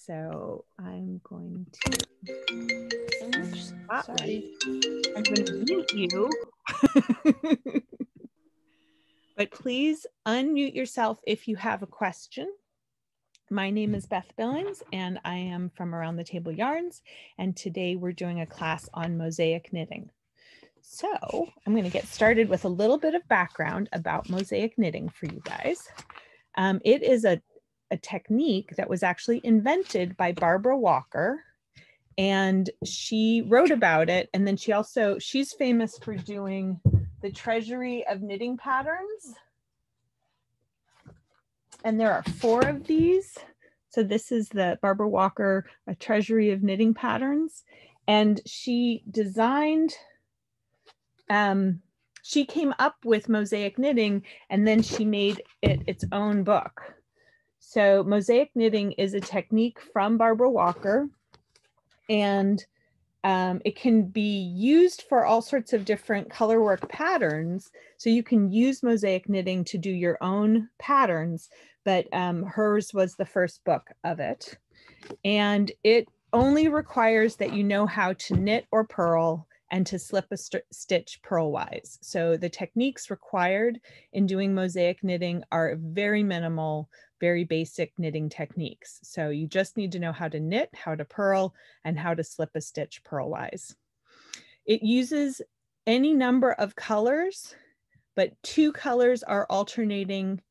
So I'm going to spotlight. I'm going to mute you. But please unmute yourself if you have a question. My name is Beth Billings, and I am from Around the Table Yarns, and today we're doing a class on mosaic knitting. So I'm going to get started with a little bit of background about mosaic knitting for you guys. It is a technique that was actually invented by Barbara Walker, and she wrote about it, and then she's famous for doing the Treasury of Knitting Patterns. And there are 4 of these. So this is the Barbara Walker, a Treasury of Knitting Patterns. And she designed, she came up with mosaic knitting, and then she made it its own book. So mosaic knitting is a technique from Barbara Walker, and it can be used for all sorts of different colorwork patterns. So you can use mosaic knitting to do your own patterns, but hers was the first book of it. And it only requires that you know how to knit or purl and to slip a stitch purlwise. So the techniques required in doing mosaic knitting are very minimal, very basic knitting techniques. So you just need to know how to knit, how to purl, and how to slip a stitch purlwise. It uses any number of colors, but 2 colors are alternating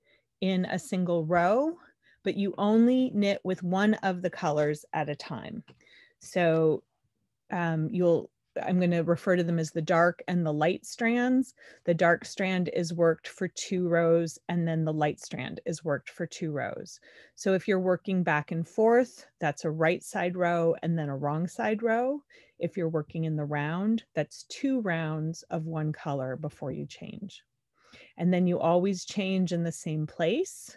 in a single row, but you only knit with one of the colors at a time. So I'm going to refer to them as the dark and the light strands. The dark strand is worked for 2 rows, and then the light strand is worked for 2 rows. So if you're working back and forth, that's a right side row and then a wrong side row. If you're working in the round, that's 2 rounds of one color before you change. And then you always change in the same place.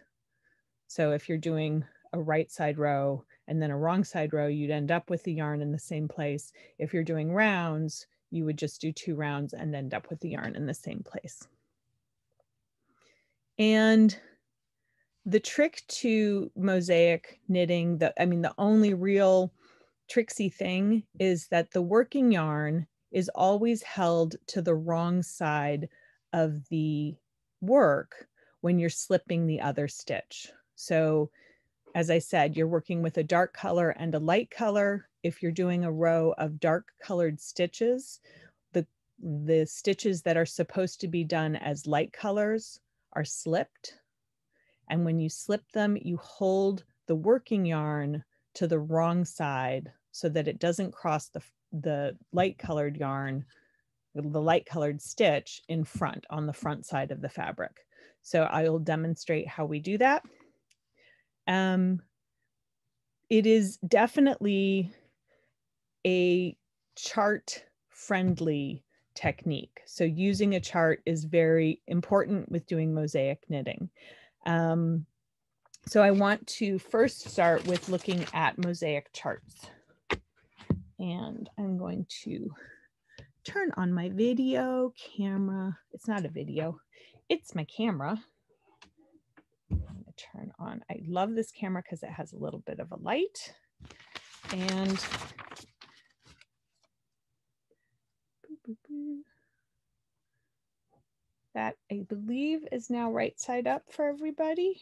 So if you're doing a right side row and then a wrong side row, you'd end up with the yarn in the same place. If you're doing rounds, you would just do 2 rounds and end up with the yarn in the same place. And the trick to mosaic knitting, the only real tricksy thing is that the working yarn is always held to the wrong side of the work when you're slipping the other stitch. So as I said, you're working with a dark color and a light color. If you're doing a row of dark colored stitches, the stitches that are supposed to be done as light colors are slipped. And when you slip them, you hold the working yarn to the wrong side so that it doesn't cross the light colored yarn, the light colored stitch in front, on the front side of the fabric. So I will demonstrate how we do that. It is definitely a chart-friendly technique. So using a chart is very important with doing mosaic knitting. So I want to first start with looking at mosaic charts. And I'm going to turn on my video camera. It's not a video, it's my camera. I'm going to turn on, I love this camera because it has a little bit of a light. And that, I believe, is now right side up for everybody.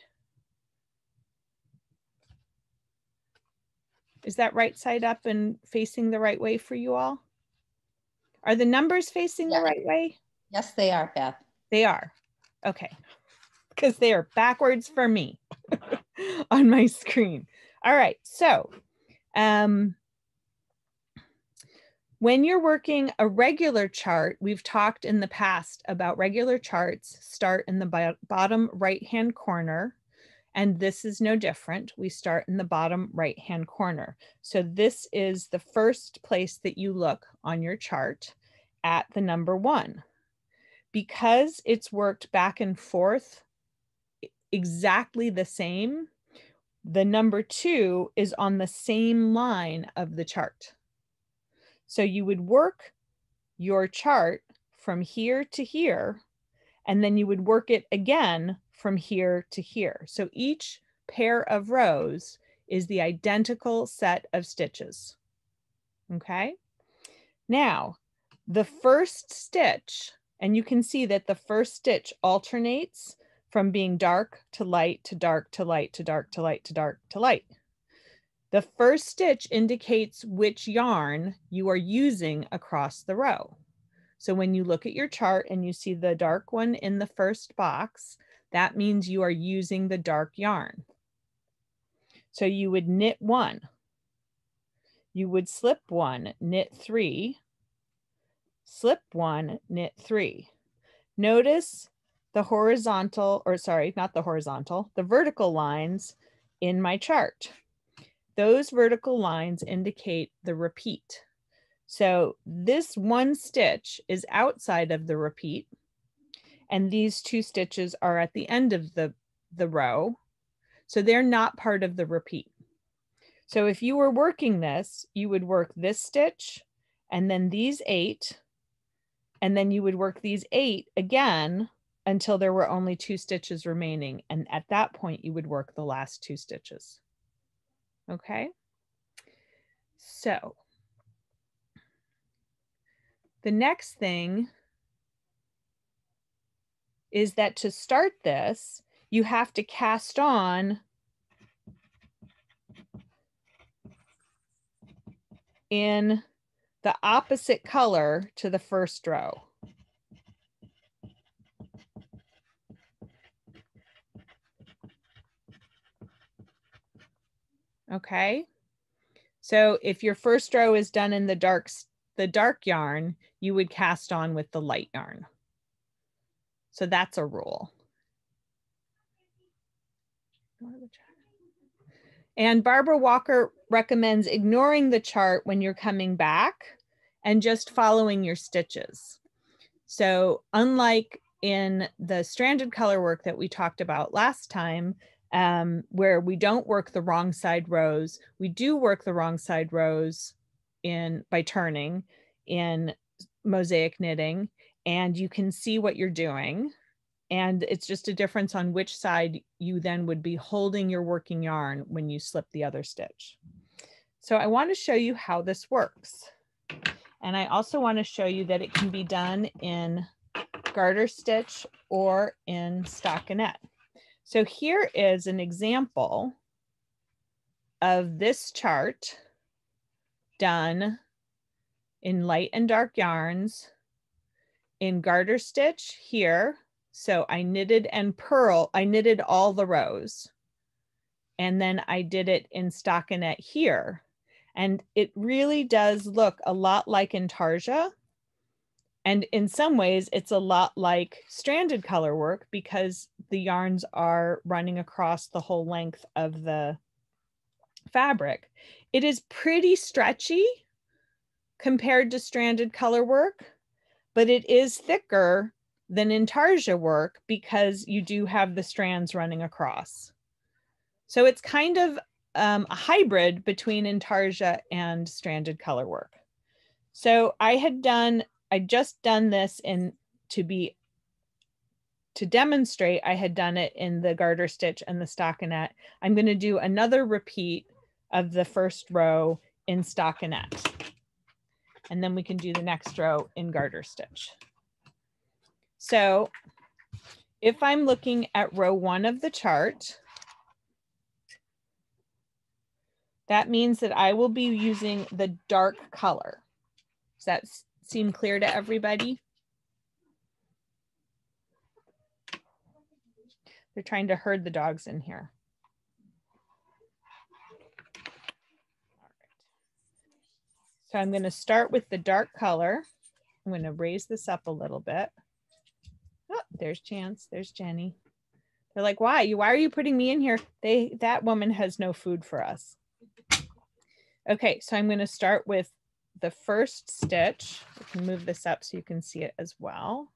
Is that right side up and facing the right way for you all? Are the numbers facing the right way? Yes, they are, Beth. They are. Okay. Because they are backwards for me on my screen. All right. So when you're working a regular chart, we've talked in the past about regular charts start in the bottom right-hand corner. And this is no different. We start in the bottom right-hand corner. So this is the first place that you look on your chart at the number 1. Because it's worked back and forth exactly the same, the number 2 is on the same line of the chart. So you would work your chart from here to here, and then you would work it again from here to here. So each pair of rows is the identical set of stitches. Okay, now the first stitch, and you can see that the first stitch alternates from being dark to light to dark to light to dark to light to dark to light. The first stitch indicates which yarn you are using across the row. So when you look at your chart and you see the dark one in the first box, that means you are using the dark yarn. So you would knit 1, you would slip 1, knit 3, slip 1, knit 3. Notice the horizontal, or sorry, not the horizontal, the vertical lines in my chart. Those vertical lines indicate the repeat. So this one stitch is outside of the repeat, and these 2 stitches are at the end of the row. So they're not part of the repeat. So if you were working this, you would work this stitch and then these 8, and then you would work these 8 again until there were only 2 stitches remaining. And at that point, you would work the last 2 stitches. Okay. So the next thing is that to start this, you have to cast on in the opposite color to the first row. Okay, so if your first row is done in the dark yarn, you would cast on with the light yarn. So that's a rule. And Barbara Walker recommends ignoring the chart when you're coming back and just following your stitches. So unlike in the stranded color work that we talked about last time, where we don't work the wrong side rows, we do work the wrong side rows by turning in mosaic knitting, and you can see what you're doing. And it's just a difference on which side you then would be holding your working yarn when you slip the other stitch. So I want to show you how this works. And I also want to show you that it can be done in garter stitch or in stockinette. So here is an example of this chart done in light and dark yarns in garter stitch here. So I knitted I knitted all the rows, and then I did it in stockinette here. And it really does look a lot like intarsia. And in some ways it's a lot like stranded color work because the yarns are running across the whole length of the fabric. It is pretty stretchy compared to stranded color work, but it is thicker than intarsia work because you do have the strands running across. So it's kind of a hybrid between intarsia and stranded color work. So I just done this to demonstrate. I had done it in the garter stitch and the stockinette. I'm going to do another repeat of the first row in stockinette, and then we can do the next row in garter stitch. So if I'm looking at row 1 of the chart, that means that I will be using the dark color. Does that seem clear to everybody? They're trying to herd the dogs in here. All right. So I'm going to start with the dark color. I'm going to raise this up a little bit. Oh, there's Chance. There's Jenny. They're like, why are you putting me in here? That woman has no food for us. Okay, so I'm going to start with the first stitch. I can move this up so you can see it as well.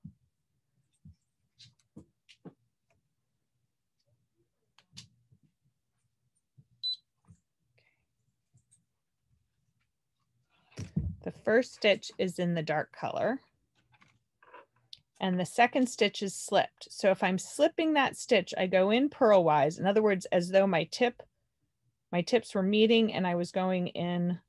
The first stitch is in the dark color, and the second stitch is slipped. So if I'm slipping that stitch, I go in purlwise. In other words, as though my tip My tips were meeting and I was going in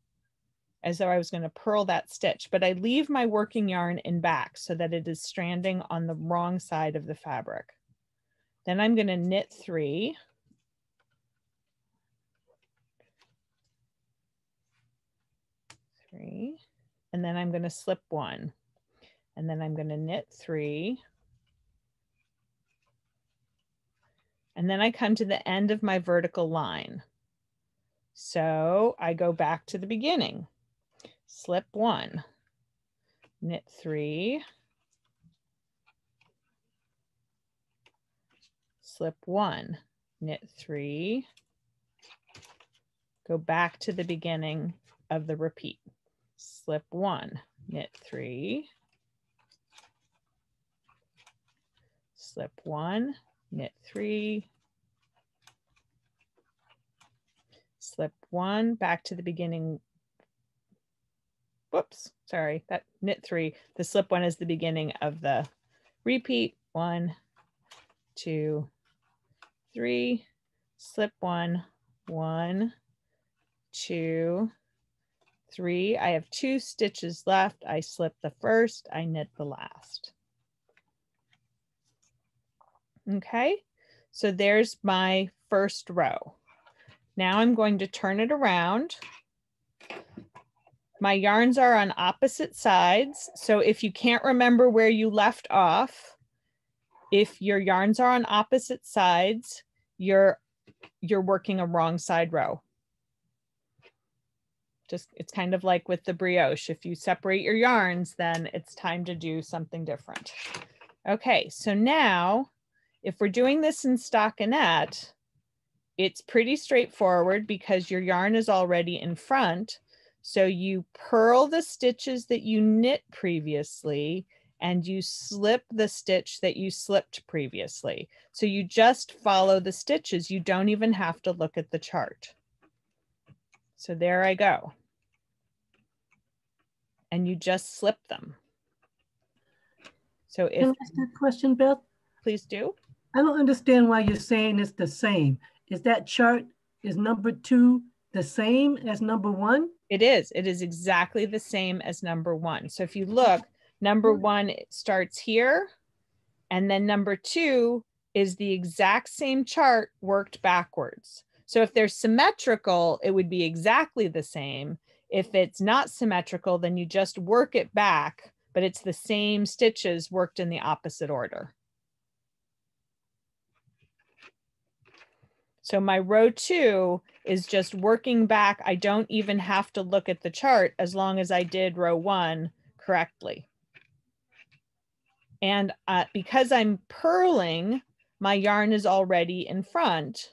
as though I was going to purl that stitch, but I leave my working yarn in back so that it is stranding on the wrong side of the fabric. Then I'm going to knit 3. And then I'm going to slip 1. And then I'm going to knit 3. And then I come to the end of my vertical line. So I go back to the beginning. Slip 1, knit 3, slip 1, knit 3, go back to the beginning of the repeat. Slip 1, knit 3, slip 1, knit 3, slip 1, back to the beginning. Whoops, sorry, that knit 3. The slip 1 is the beginning of the repeat. 1, 2, 3, slip 1, 1, 2, 3. I have 2 stitches left. I slip the first, I knit the last. Okay, so there's my first row. Now I'm going to turn it around. My yarns are on opposite sides. So if you can't remember where you left off, if your yarns are on opposite sides, you're working a wrong side row. Just, it's kind of like with the brioche. If you separate your yarns, then it's time to do something different. Okay, so now if we're doing this in stockinette, it's pretty straightforward because your yarn is already in front. So you purl the stitches that you knit previously and you slip the stitch that you slipped previously. So you just follow the stitches. You don't even have to look at the chart. So there I go. And you just slip them. So if— Can I ask that question, Beth? Please do. I don't understand why you're saying it's the same. Is that chart, is number 2 the same as number 1? It is. It is exactly the same as number 1. So if you look, number 1 starts here, and then number 2 is the exact same chart worked backwards. So if they're symmetrical, it would be exactly the same. If it's not symmetrical, then you just work it back, but it's the same stitches worked in the opposite order. So my row 2 is just working back. I don't even have to look at the chart as long as I did row 1 correctly. And because I'm purling, my yarn is already in front,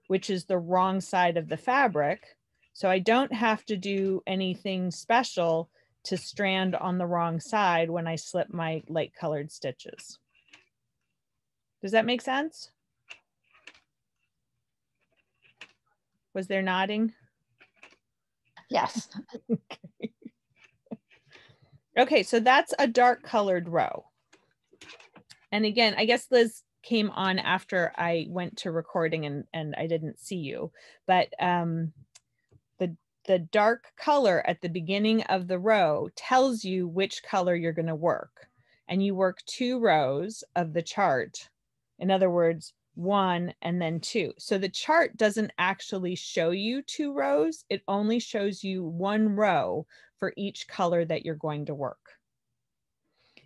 which is the wrong side of the fabric. So I don't have to do anything special to strand on the wrong side when I slip my light colored stitches. Does that make sense? Was there nodding? Yes. Okay. Okay, so that's a dark colored row. And again, I guess Liz came on after I went to recording and I didn't see you, but the dark color at the beginning of the row tells you which color you're going to work. And you work 2 rows of the chart. In other words, 1 and then 2. So the chart doesn't actually show you 2 rows. It only shows you 1 row for each color that you're going to work.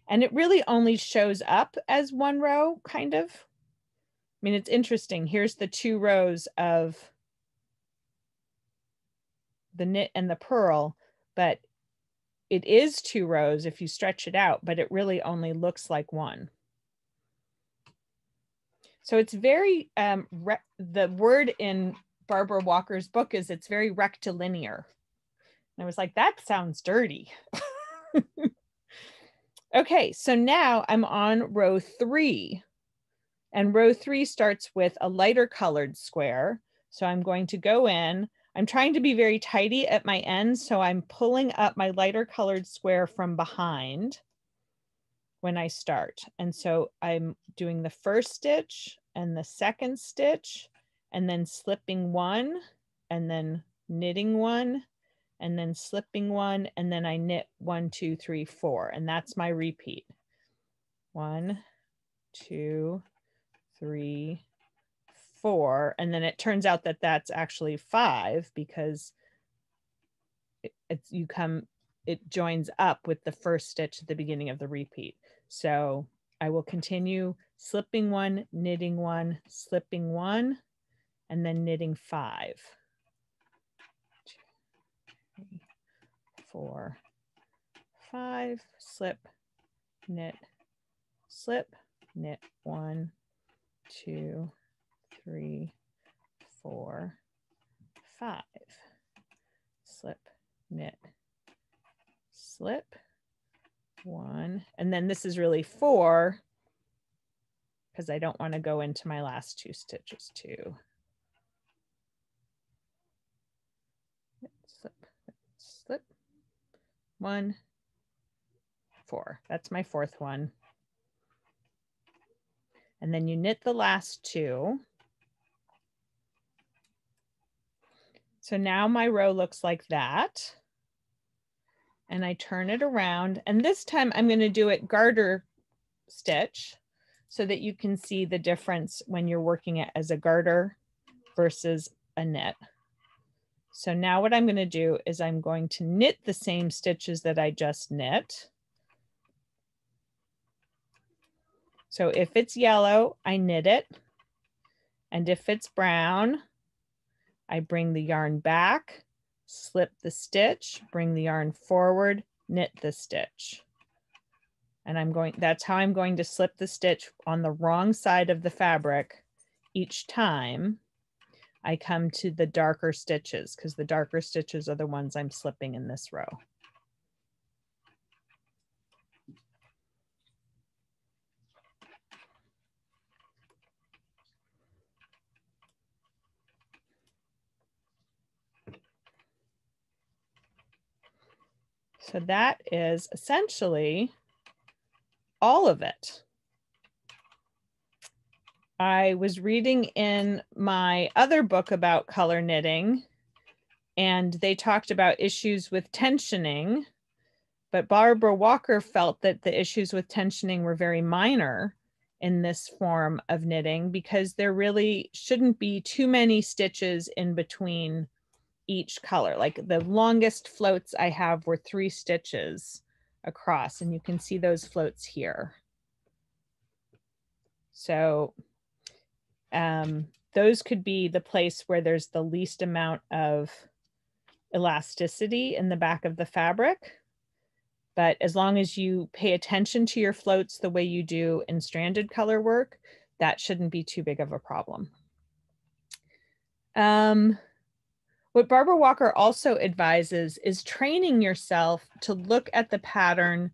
And it really only shows up as 1 row, kind of. I mean, it's interesting. Here's the 2 rows of the knit and the purl, but it is 2 rows if you stretch it out, but it really only looks like 1. So it's very, the word in Barbara Walker's book is it's very rectilinear. And I was like, that sounds dirty. Okay, so now I'm on row 3. And row 3 starts with a lighter colored square. So I'm going to go in. I'm trying to be very tidy at my ends, so I'm pulling up my lighter colored square from behind when I start. And so I'm doing the first stitch and the second stitch and then slipping 1 and then knitting 1, and then slipping 1, and then I knit 1, 2, 3, 4, and that's my repeat. 1, 2, 3, 4, and then it turns out that that's actually 5 because it joins up with the first stitch at the beginning of the repeat. So I will continue slipping 1, knitting 1, slipping 1, and then knitting 5. 2, 3, 4, 5, slip, knit, 1, 2, 3, 4, 5, slip, knit, slip, 1, and then this is really 4 because I don't want to go into my last 2 stitches too. Slip, slip, 1, 4. That's my 4th one. And then you knit the last 2. So now my row looks like that. And I turn it around, and this time I'm going to do it garter stitch so that you can see the difference when you're working it as a garter versus a knit. So now what I'm going to do is I'm going to knit the same stitches that I just knit. So if it's yellow, I knit it. And if it's brown, I bring the yarn back, slip the stitch, bring the yarn forward, knit the stitch. And that's how I'm going to slip the stitch on the wrong side of the fabric each time I come to the darker stitches, because the darker stitches are the ones I'm slipping in this row. So that is essentially all of it. I was reading in my other book about color knitting, and they talked about issues with tensioning, but Barbara Walker felt that the issues with tensioning were very minor in this form of knitting because there really shouldn't be too many stitches in between each color. Like the longest floats I have were 3 stitches across, and you can see those floats here. So those could be the place where there's the least amount of elasticity in the back of the fabric. But as long as you pay attention to your floats the way you do in stranded color work, that shouldn't be too big of a problem. What Barbara Walker also advises is training yourself to look at the pattern.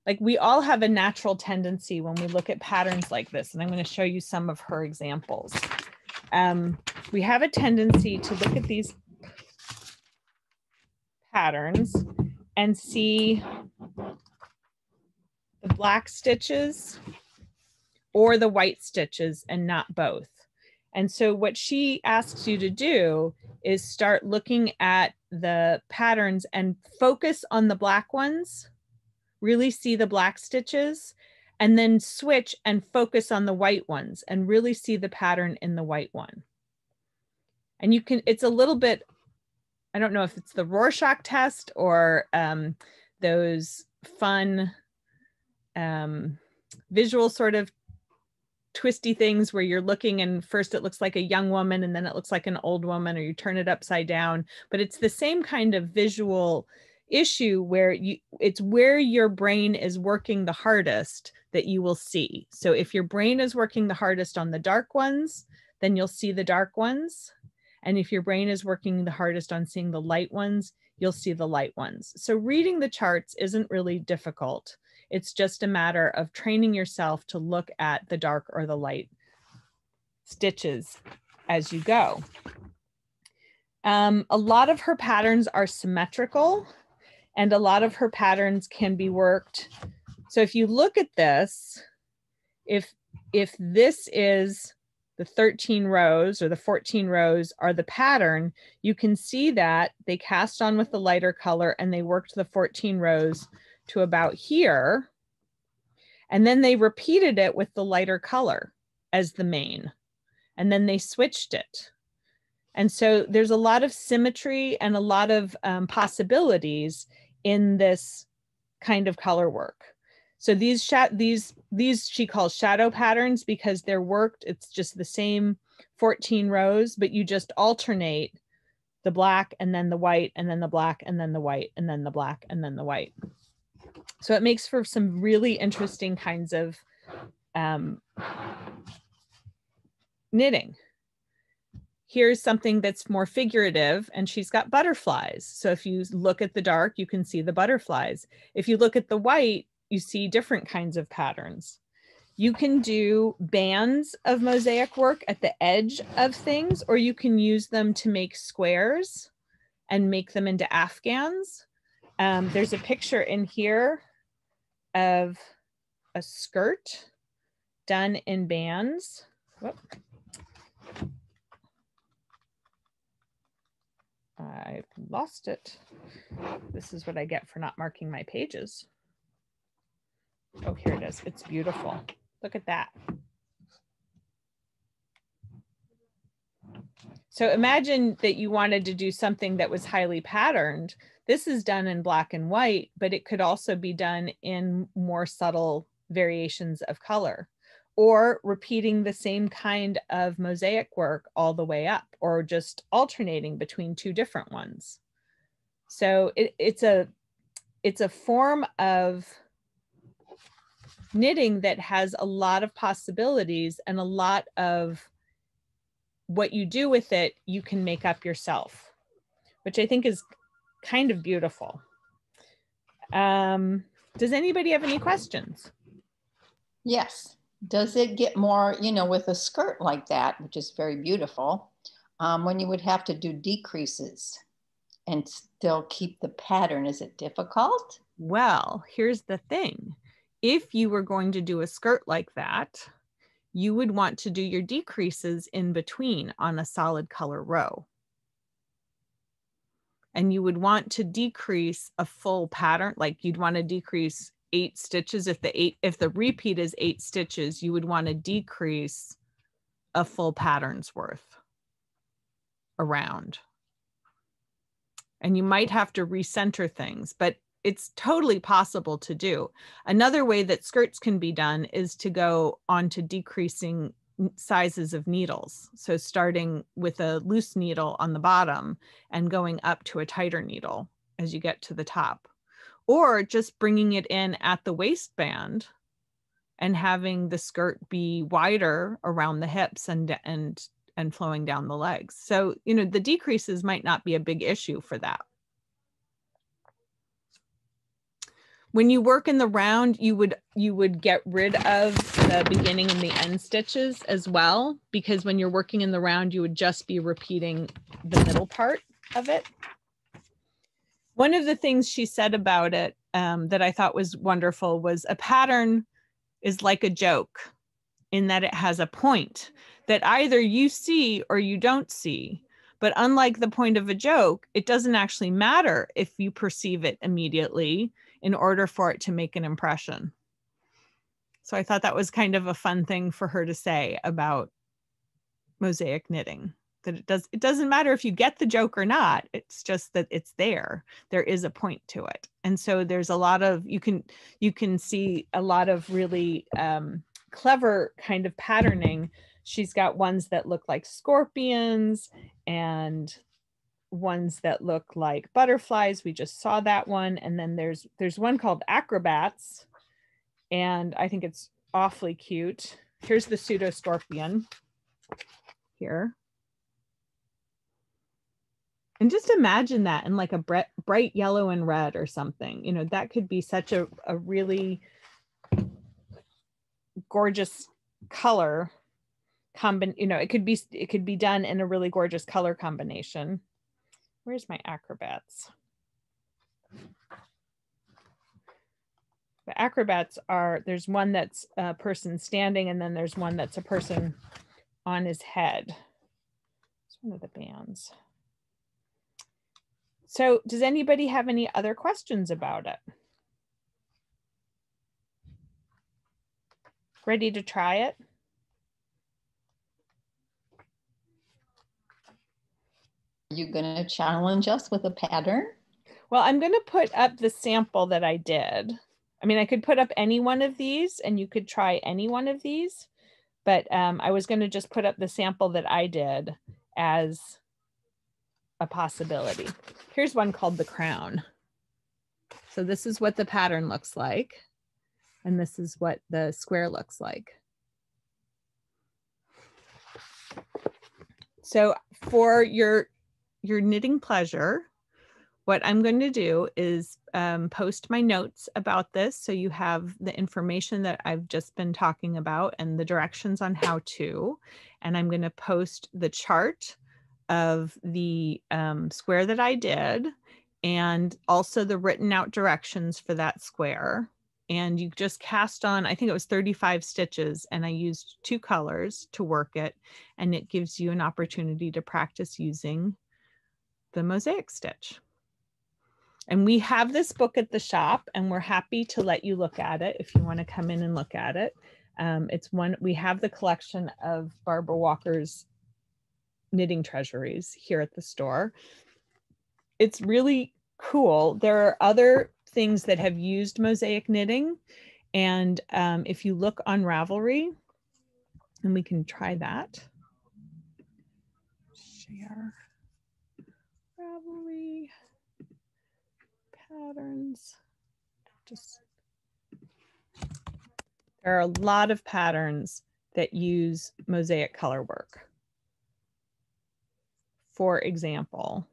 Like we all have a natural tendency when we look at patterns like this, and I'm going to show you some of her examples. We have a tendency to look at these patterns and see the black stitches or the white stitches and not both. And so what she asks you to do is start looking at the patterns and focus on the black ones, really see the black stitches, and then switch and focus on the white ones and really see the pattern in the white one. And you can, it's a little bit, I don't know if it's the Rorschach test or those fun visual sort of twisty things where you're looking and first it looks like a young woman and then it looks like an old woman, or you turn it upside down. But it's the same kind of visual issue where it's where your brain is working the hardest that you will see. So if your brain is working the hardest on the dark ones, then you'll see the dark ones. And if your brain is working the hardest on seeing the light ones, you'll see the light ones. So reading the charts isn't really difficult. It's just a matter of training yourself to look at the dark or the light stitches as you go. A lot of her patterns are symmetrical, and a lot of her patterns can be worked. So if you look at this, if this is the 13 rows or the 14 rows are the pattern, you can see that they cast on with the lighter color and they worked the 14 rows to about here. And then they repeated it with the lighter color as the main. And then they switched it. And so there's a lot of symmetry and a lot of possibilities in this kind of color work. So these she calls shadow patterns because they're worked, it's just the same 14 rows, but you just alternate the black and then the white and then the black and then the white and then the black and then the white. So it makes for some really interesting kinds of knitting. Here's something that's more figurative, and she's got butterflies. So if you look at the dark, you can see the butterflies. If you look at the white, you see different kinds of patterns. You can do bands of mosaic work at the edge of things, or you can use them to make squares and make them into afghans. There's a picture in here of a skirt done in bands. Whoop. I've lost it. This is what I get for not marking my pages. Oh, here it is. It's beautiful. Look at that. So imagine that you wanted to do something that was highly patterned. This is done in black and white, but it could also be done in more subtle variations of color, or repeating the same kind of mosaic work all the way up, or just alternating between two different ones. So it's a form of knitting that has a lot of possibilities, and a lot of what you do with it, you can make up yourself, which I think is kind of beautiful. Does anybody have any questions? Yes. Does it get more, you know, with a skirt like that, which is very beautiful, when you would have to do decreases and still keep the pattern? Is it difficult? Well, here's the thing. If you were going to do a skirt like that, you would want to do your decreases in between on a solid color row. And you would want to decrease a full pattern, like you'd want to decrease 8 stitches. If the repeat is 8 stitches, you would want to decrease a full pattern's worth around. And you might have to recenter things, but it's totally possible to do. Another way that skirts can be done is to go on to decreasing sizes of needles. So starting with a loose needle on the bottom and going up to a tighter needle as you get to the top. Or just bringing it in at the waistband and having the skirt be wider around the hips and flowing down the legs. So, you know, the decreases might not be a big issue for that. When you work in the round, you would get rid of the beginning and the end stitches as well, because when you're working in the round, you would just be repeating the middle part of it. One of the things she said about it that I thought was wonderful was a pattern is like a joke in that it has a point that either you see or you don't see. But unlike the point of a joke, it doesn't actually matter if you perceive it immediately in order for it to make an impression. So I thought that was kind of a fun thing for her to say about mosaic knitting, that it doesn't matter if you get the joke or not. It's just that it's there. There is a point to it. And so there's a lot of, you can see a lot of really clever kind of patterning. She's got ones that look like scorpions and ones that look like butterflies. We just saw that one. And then there's one called acrobats, and I think it's awfully cute. Here's the pseudo scorpion here. And just imagine that in like a bright yellow and red or something. You know, that could be such a really gorgeous color you know, it could be done in a really gorgeous color combination. Where's my acrobats? The acrobats are, there's one that's a person standing, and then there's one that's a person on his head. It's one of the bands. So does anybody have any other questions about it? Ready to try it? Are you going to challenge us with a pattern? Well, I'm going to put up the sample that I did. I mean, I could put up any one of these and you could try any one of these, but I was going to just put up the sample that I did as a possibility. Here's one called the crown. So this is what the pattern looks like. And this is what the square looks like. So for your knitting pleasure, what I'm going to do is post my notes about this so you have the information that I've just been talking about and the directions on how to. And I'm going to post the chart of the square that I did and also the written out directions for that square. And you just cast on, I think it was 35 stitches, and I used 2 colors to work it. And it gives you an opportunity to practice using the mosaic stitch. And we have this book at the shop, and we're happy to let you look at it if you want to come in and look at it. We have the collection of Barbara Walker's knitting treasuries here at the store. It's really cool. There are other things that have used mosaic knitting. And if you look on Ravelry, and we can try that. Share Ravelry patterns. There are a lot of patterns that use mosaic color work. For example,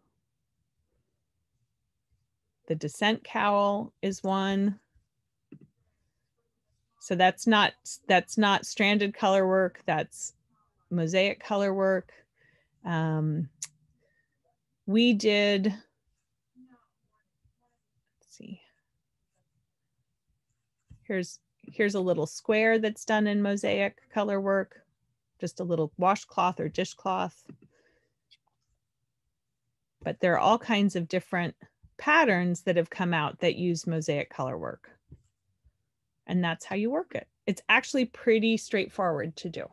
the descent cowl is one. So that's not stranded color work, that's mosaic color work. We did, let's see. Here's a little square that's done in mosaic color work, just a little washcloth or dishcloth. But there are all kinds of different patterns that have come out that use mosaic color work. And that's how you work it. It's actually pretty straightforward to do.